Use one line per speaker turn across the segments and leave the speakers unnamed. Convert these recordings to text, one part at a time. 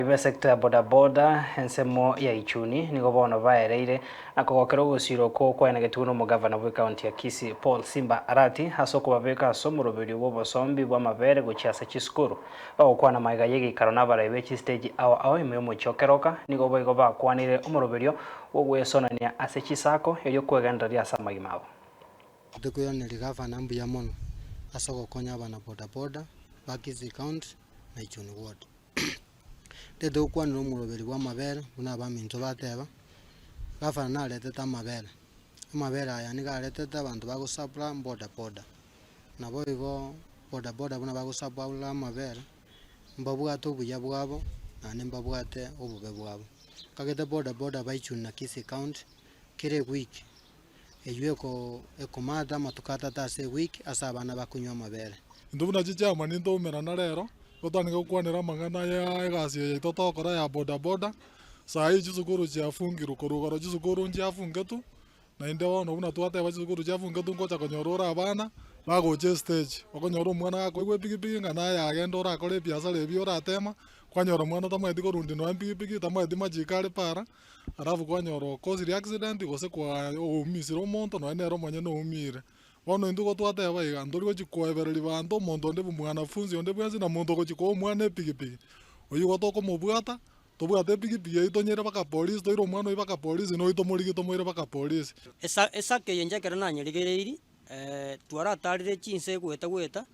be sector bodaboda ensemo ya Ichuni nigo bono baereire na kugokera gusiro ko kwena getuno mu governor wa county ya Kisii Paul Simba Arati hasoko babeka somuroberi wo bosombi bwa mabere guchiasa chiskuru okwana maiga yegi karona baraibe chi stage awo imwe mu chokeroka nigo boigo bakwanire umuroberio wo gwesonania ase chisako elyo kwegenderia samagimabo
Tukuyo ni governor mbuya mono asoko konya bana bodaboda ba Kisii County na Ichuni ward Teto kwanira umuroberi bwa mabere buna baminto bateba gavana naleteta amabere aya nigaleteta abantu bagusapla bodaboda nabo igo bodaboda buna bagusapla amabere mbabwate obuya bwabo nane mbabwate obube bwabo kagete bodaboda ba Ichuni na Kisii County kire week eyueko ekomata matukata tase week asabana bakunywa amabere
ndubuna chichama ninto umerana rero gotani gukwanira mangana ya egasi ya itotokora ya bodaboda sai chisukuru chiafungiro korugoro chisukuru nchiafungetu na inde wono buna twateba chisukuru chiafungetu ngocha konyorora abana bagoche stage okonyora omwana akogwe pigipigi ngana yagenda orakore biashara ebi oratema kwanyora mwana tamweti korundi no pigipigi tamweti majikare para arafu kwanyora okosiri accident gose kwa omisiro omonto no enero mwenye no umire Wano induko twateba iga ndori gochikwebereri bantu omonto ndi mwanafunzi onde bwenzi na muntu gochiko omwana epigipigi oyu gotoko mubwata tobwate epigipigi itonyere baka police toiro omwana ibaka police no itomorigi tomoire baka police
esake yenjekera nanyerigereiri twaratarire chinse gweta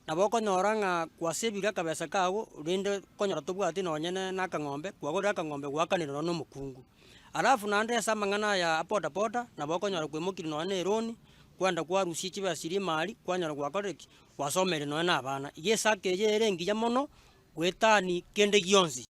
nabo konyora nga kwasebira kabesa kago rinde konyora tobwate nonyene na kang'ombe kwagora kang'ombe gwakanira no mukungu arafu nande asa mang'ana ya bodaboda nabo konyora kwimukiri no neroni kwanda kwa rusi chibasiri mali kwanyara gwakoreki wasomere no na abana igesake yere ngiya mono gwetani kende gionzi